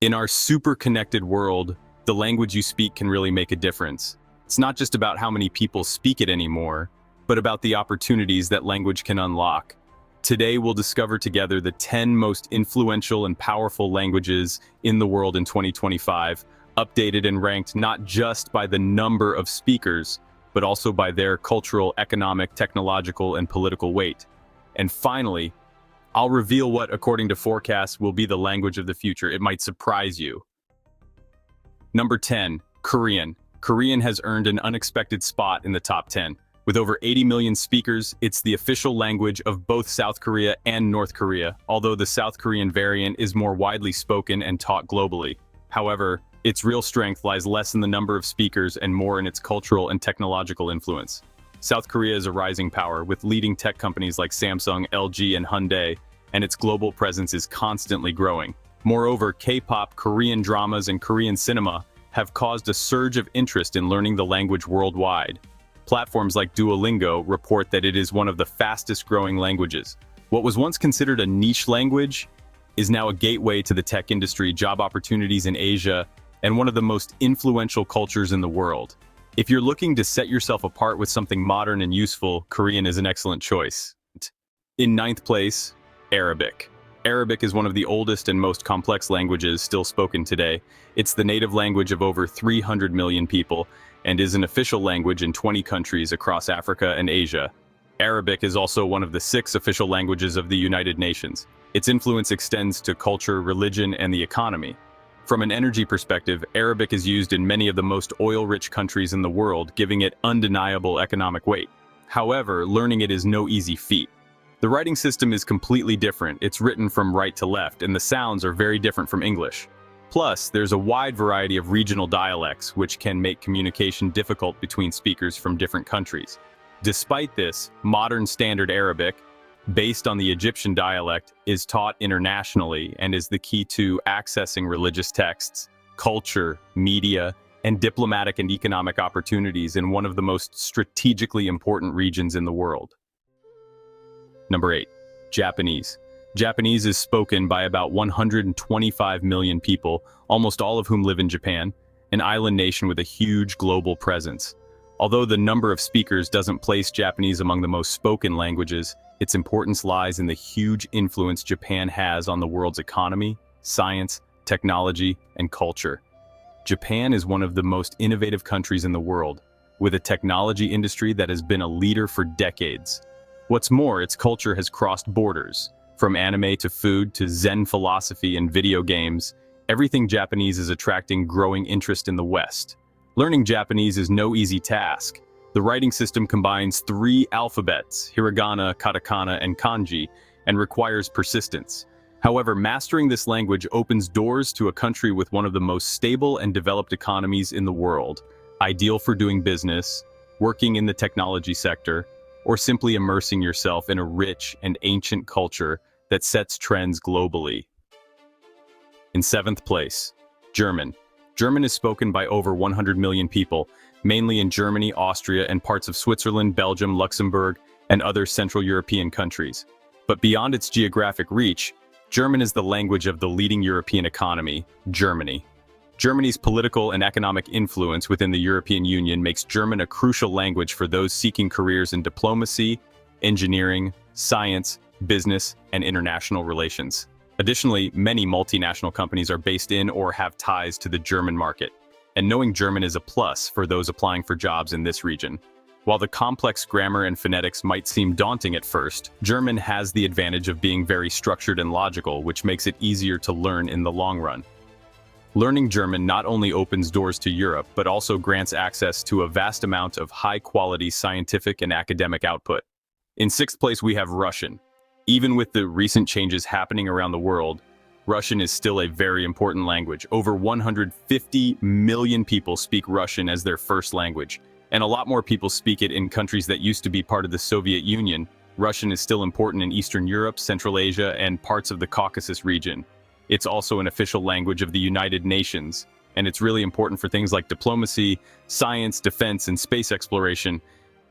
In our super connected world, the language you speak can really make a difference. It's not just about how many people speak it anymore, but about the opportunities that language can unlock. Today, we'll discover together the 10 most influential and powerful languages in the world in 2025, updated and ranked not just by the number of speakers, but also by their cultural, economic, technological, and political weight. And finally, I'll reveal what, according to forecasts, will be the language of the future. It might surprise you. Number 10, Korean. Korean has earned an unexpected spot in the top 10. With over 80 million speakers, it's the official language of both South Korea and North Korea, although the South Korean variant is more widely spoken and taught globally. However, its real strength lies less in the number of speakers and more in its cultural and technological influence. South Korea is a rising power, with leading tech companies like Samsung, LG, and Hyundai, and its global presence is constantly growing. Moreover, K-pop, Korean dramas, and Korean cinema have caused a surge of interest in learning the language worldwide. Platforms like Duolingo report that it is one of the fastest-growing languages. What was once considered a niche language is now a gateway to the tech industry, job opportunities in Asia, and one of the most influential cultures in the world. If you're looking to set yourself apart with something modern and useful, Korean is an excellent choice. In ninth place, Arabic. Arabic is one of the oldest and most complex languages still spoken today. It's the native language of over 300 million people and is an official language in 20 countries across Africa and Asia. Arabic is also one of the 6 official languages of the United Nations. Its influence extends to culture, religion, and the economy. From an energy perspective, Arabic is used in many of the most oil-rich countries in the world, giving it undeniable economic weight. However, learning it is no easy feat. The writing system is completely different. It's written from right to left, and the sounds are very different from English. Plus, there's a wide variety of regional dialects, which can make communication difficult between speakers from different countries. Despite this, modern Standard Arabic, based on the Egyptian dialect, is taught internationally and is the key to accessing religious texts, culture, media, and diplomatic and economic opportunities in one of the most strategically important regions in the world. Number 8, Japanese. Japanese is spoken by about 125 million people, almost all of whom live in Japan, an island nation with a huge global presence. Although the number of speakers doesn't place Japanese among the most spoken languages, its importance lies in the huge influence Japan has on the world's economy, science, technology, and culture. Japan is one of the most innovative countries in the world, with a technology industry that has been a leader for decades. What's more, its culture has crossed borders. From anime to food to Zen philosophy and video games, everything Japanese is attracting growing interest in the West. Learning Japanese is no easy task. The writing system combines 3 alphabets, hiragana, katakana, and kanji, and requires persistence. However, mastering this language opens doors to a country with one of the most stable and developed economies in the world, ideal for doing business, working in the technology sector, or simply immersing yourself in a rich and ancient culture that sets trends globally. In 7th place, German. German is spoken by over 100 million people, mainly in Germany, Austria, and parts of Switzerland, Belgium, Luxembourg, and other Central European countries. But beyond its geographic reach, German is the language of the leading European economy, Germany. Germany's political and economic influence within the European Union makes German a crucial language for those seeking careers in diplomacy, engineering, science, business, and international relations. Additionally, many multinational companies are based in or have ties to the German market, and knowing German is a plus for those applying for jobs in this region. While the complex grammar and phonetics might seem daunting at first, German has the advantage of being very structured and logical, which makes it easier to learn in the long run. Learning German not only opens doors to Europe, but also grants access to a vast amount of high-quality scientific and academic output. In 6th place, we have Russian. Even with the recent changes happening around the world, Russian is still a very important language. Over 150 million people speak Russian as their first language, and a lot more people speak it in countries that used to be part of the Soviet Union. Russian is still important in Eastern Europe, Central Asia, and parts of the Caucasus region. It's also an official language of the United Nations, and it's really important for things like diplomacy, science, defense, and space exploration.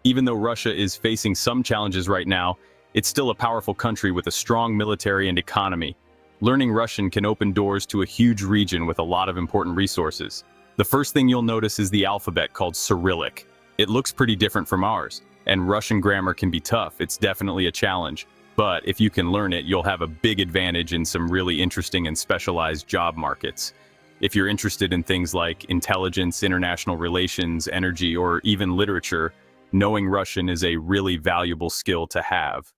Even though Russia is facing some challenges right now, it's still a powerful country with a strong military and economy. Learning Russian can open doors to a huge region with a lot of important resources. The first thing you'll notice is the alphabet called Cyrillic. It looks pretty different from ours, and Russian grammar can be tough. It's definitely a challenge. But if you can learn it, you'll have a big advantage in some really interesting and specialized job markets. If you're interested in things like intelligence, international relations, energy, or even literature, knowing Russian is a really valuable skill to have.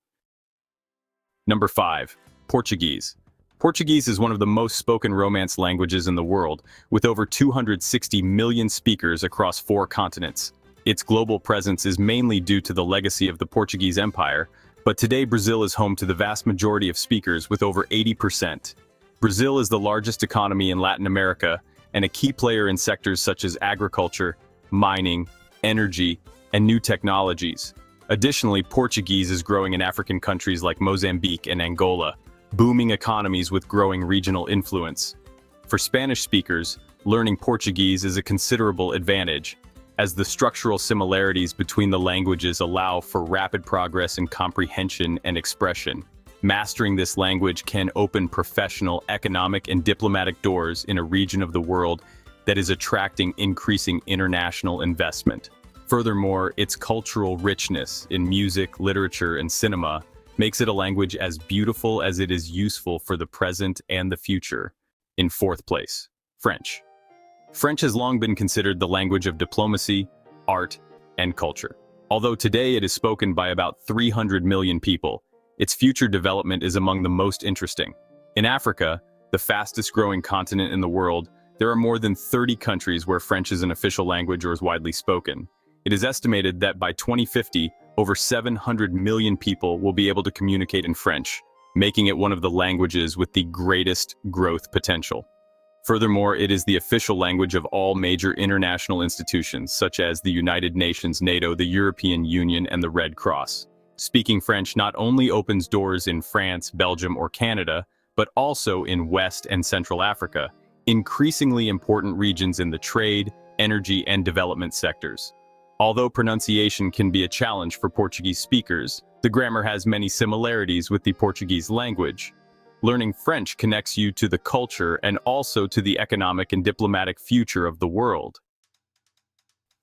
Number 5. Portuguese. Portuguese is one of the most spoken Romance languages in the world, with over 260 million speakers across 4 continents. Its global presence is mainly due to the legacy of the Portuguese Empire, but today Brazil is home to the vast majority of speakers with over 80%. Brazil is the largest economy in Latin America and a key player in sectors such as agriculture, mining, energy, and new technologies. Additionally, Portuguese is growing in African countries like Mozambique and Angola, booming economies with growing regional influence. For Spanish speakers, learning Portuguese is a considerable advantage, as the structural similarities between the languages allow for rapid progress in comprehension and expression. Mastering this language can open professional, economic, and diplomatic doors in a region of the world that is attracting increasing international investment. Furthermore, its cultural richness in music, literature, and cinema makes it a language as beautiful as it is useful for the present and the future. In 4th place, French. French has long been considered the language of diplomacy, art, and culture. Although today it is spoken by about 300 million people, its future development is among the most interesting. In Africa, the fastest growing continent in the world, there are more than 30 countries where French is an official language or is widely spoken. It is estimated that by 2050, over 700 million people will be able to communicate in French, making it one of the languages with the greatest growth potential. Furthermore, it is the official language of all major international institutions, such as the United Nations, NATO, the European Union, and the Red Cross. Speaking French not only opens doors in France, Belgium, or Canada, but also in West and Central Africa, increasingly important regions in the trade, energy, and development sectors. Although pronunciation can be a challenge for Portuguese speakers, the grammar has many similarities with the Portuguese language. Learning French connects you to the culture and also to the economic and diplomatic future of the world.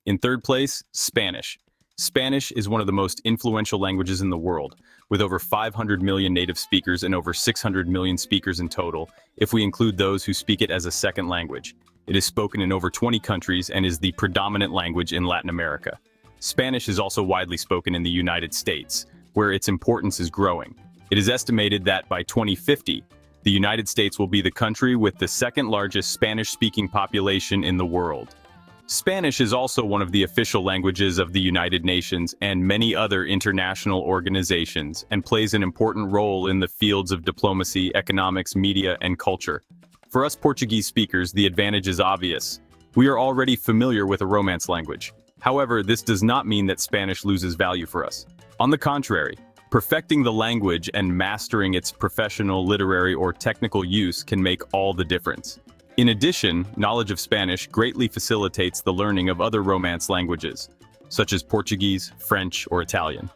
In 3rd place, Spanish. Spanish is one of the most influential languages in the world, with over 500 million native speakers and over 600 million speakers in total, if we include those who speak it as a second language. It is spoken in over 20 countries and is the predominant language in Latin America. Spanish is also widely spoken in the United States, where its importance is growing. It is estimated that by 2050, the United States will be the country with the second largest Spanish-speaking population in the world. Spanish is also one of the official languages of the United Nations and many other international organizations, and plays an important role in the fields of diplomacy, economics, media, and culture. For us Portuguese speakers, the advantage is obvious. We are already familiar with a Romance language. However, this does not mean that Spanish loses value for us. On the contrary, perfecting the language and mastering its professional, literary, or technical use can make all the difference. In addition, knowledge of Spanish greatly facilitates the learning of other Romance languages, such as Portuguese, French, or Italian.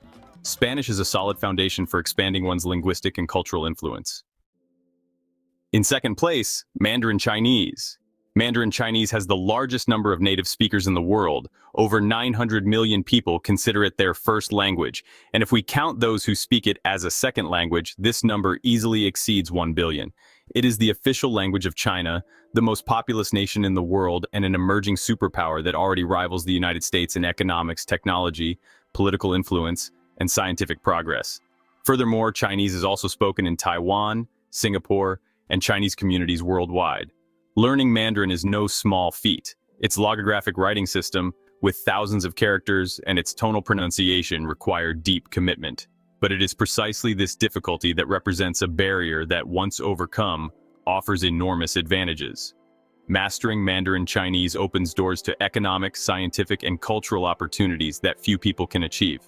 Spanish is a solid foundation for expanding one's linguistic and cultural influence. In 2nd place, Mandarin Chinese. Mandarin Chinese has the largest number of native speakers in the world. Over 900 million people consider it their first language, and if we count those who speak it as a second language, this number easily exceeds 1 billion. It is the official language of China, the most populous nation in the world, and an emerging superpower that already rivals the United States in economics, technology, political influence, and scientific progress. Furthermore, Chinese is also spoken in Taiwan, Singapore, and Chinese communities worldwide. Learning Mandarin is no small feat. Its logographic writing system, with thousands of characters, and its tonal pronunciation require deep commitment. But it is precisely this difficulty that represents a barrier that, once overcome, offers enormous advantages. Mastering Mandarin Chinese opens doors to economic, scientific, and cultural opportunities that few people can achieve.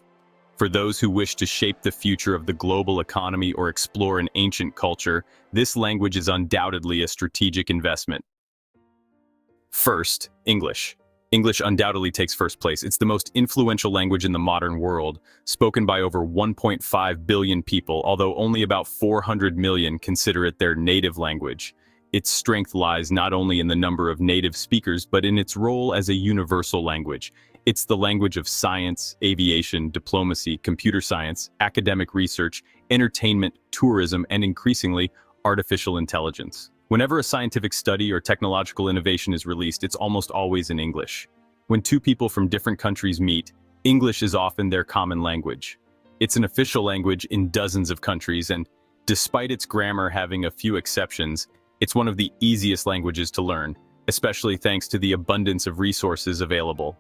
For those who wish to shape the future of the global economy or explore an ancient culture, this language is undoubtedly a strategic investment. First, English. English undoubtedly takes first place. It's the most influential language in the modern world, spoken by over 1.5 billion people, although only about 400 million consider it their native language. Its strength lies not only in the number of native speakers, but in its role as a universal language. It's the language of science, aviation, diplomacy, computer science, academic research, entertainment, tourism, and increasingly, artificial intelligence. Whenever a scientific study or technological innovation is released, it's almost always in English. When two people from different countries meet, English is often their common language. It's an official language in dozens of countries, and despite its grammar having a few exceptions, it's one of the easiest languages to learn, especially thanks to the abundance of resources available.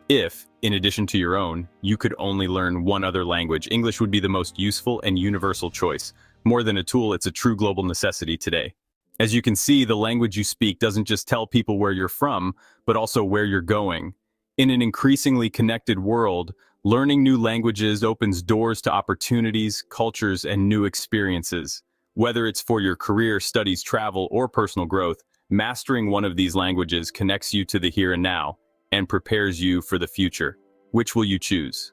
If, in addition to your own, you could only learn one other language, English would be the most useful and universal choice. More than a tool, it's a true global necessity today. As you can see, the language you speak doesn't just tell people where you're from, but also where you're going. In an increasingly connected world, learning new languages opens doors to opportunities, cultures, and new experiences. Whether it's for your career, studies, travel, or personal growth, mastering one of these languages connects you to the here and now and prepares you for the future. Which will you choose?